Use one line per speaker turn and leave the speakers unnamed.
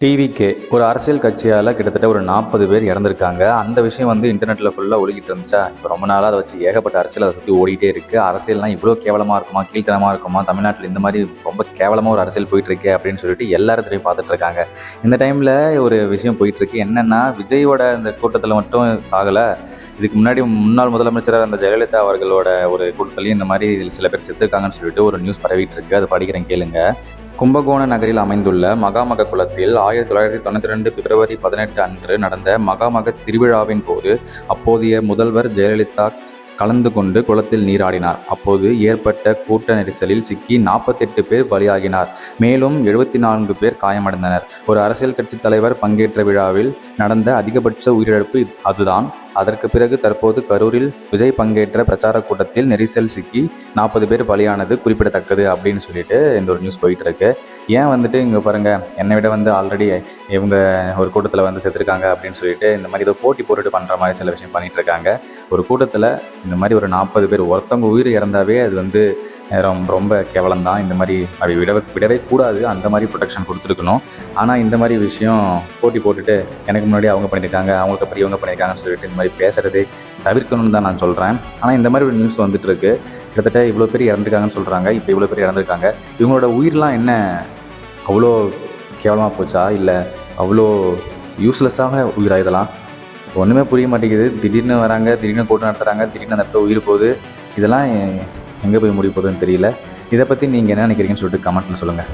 TVK ஒரு அரசியல் கட்சியால் கிட்டத்தட்ட ஒரு 40 பேர் இறந்துருக்காங்க. அந்த விஷயம் வந்து இன்டர்நெட்டில் ஃபுல்லாக ஒழுகிட்டு இருந்துச்சா, இப்போ ரொம்ப நாளாக அதை வச்சு ஏகப்பட்ட அரசியல் அதை சுற்றி ஓடிட்டே இருக்குது. அரசியல்னால் இவ்வளோ கேவலமாக இருக்குமா, கீழ்த்தனமாக இருக்குமா, தமிழ்நாட்டில் இந்த மாதிரி ரொம்ப கேவலமாக ஒரு அரசியல் போயிட்டுருக்கே அப்படின்னு சொல்லிட்டு எல்லாரும் திரும்பி பார்த்துட்டு இருக்காங்க. இந்த டைமில் ஒரு விஷயம் போயிட்டுருக்கு. என்னென்னா, விஜயோட இந்த கூட்டத்தில் மட்டும் சாகலை, இதுக்கு முன்னாடி முன்னாள் முதலமைச்சராக அந்த ஜெயலலிதா அவர்களோட ஒரு கூட்டத்திலையும் இந்த மாதிரி இதில் சில பேர் செத்துருக்காங்கன்னு சொல்லிட்டு ஒரு நியூஸ் பரவிட்டு இருக்கு. அதை படிக்கிறேன் கேளுங்க. கும்பகோண நகரில் அமைந்துள்ள மகாமக குளத்தில் 1992 பிப்ரவரி 18 அன்று நடந்த மகாமக திருவிழாவின் போது அப்போதைய முதல்வர் ஜெயலலிதா கலந்து கொண்டு குளத்தில் நீராடினார். அப்போது ஏற்பட்ட கூட்ட நெரிசலில் சிக்கி 48 பேர் பலியாகினார். மேலும் 74 பேர் காயமடைந்தனர். ஒரு அரசியல் கட்சி தலைவர் பங்கேற்ற விழாவில் நடந்த அதிகபட்ச உயிரிழப்பு அதுதான். அதற்கு பிறகு தற்போது கரூரில் விஜய் பங்கேற்ற பிரச்சார கூட்டத்தில் நெரிசல் சிக்கி 40 பேர் பலியானது குறிப்பிடத்தக்கது அப்படின்னு சொல்லிட்டு இந்த ஒரு நியூஸ் போயிட்டு இருக்கு. ஏன் வந்துட்டு இங்கே பாருங்க, என்னை விட வந்து ஆல்ரெடி இவங்க ஒரு கூட்டத்தில் வந்து செத்துருக்காங்க அப்படின்னு சொல்லிட்டு இந்த மாதிரி ஏதோ போட்டி போட்டுட்டு பண்ணுற மாதிரி சில விஷயம் பண்ணிட்டு இருக்காங்க. ஒரு கூட்டத்தில் இந்த மாதிரி ஒரு 40 பேர் ஒருத்தவங்க உயிர் இறந்தாவே அது வந்து ரொம்ப கேவலம் தான். இந்த மாதிரி அப்படி விடவே கூடாது. அந்த மாதிரி ப்ரொடெக்ஷன் கொடுத்துருக்கணும். ஆனால் இந்த மாதிரி விஷயம் போட்டி போட்டுட்டு எனக்கு முன்னாடி அவங்க பண்ணியிருக்காங்க, அவங்களுக்கு அப்புறம் இவங்க பண்ணியிருக்காங்கன்னு சொல்லிட்டு இந்த மாதிரி பேசுகிறதே தவிர்க்கணும்னு தான் நான் சொல்கிறேன். ஆனால் இந்த மாதிரி ஒரு நியூஸ் வந்துட்டு இருக்கு. கிட்டத்தட்ட இவ்வளோ பேர் இறந்துருக்காங்கன்னு சொல்கிறாங்க. இப்போ இவ்வளோ பேர் இறந்துருக்காங்க. இவங்களோட உயிர்லாம் என்ன அவ்வளோ கேவலமாக போச்சா, இல்லை அவ்வளோ யூஸ்லெஸ்ஸாக உயிரா இதெல்லாம்? ஒன்றுமே புரிய மாட்டேங்குது. திடீர்னு வராங்க, திடீர்னு கூட்டம் நடத்துகிறாங்க, திடீர்னு அந்த இடத்துல உயிர் போகுது. இதெல்லாம் எங்கே போய் முடிய போகுதுன்னு தெரியல. இதை பற்றி நீங்கள் என்ன நினைக்கிறீங்கன்னு சொல்லிட்டு கமெண்ட்டில் சொல்லுங்கள்.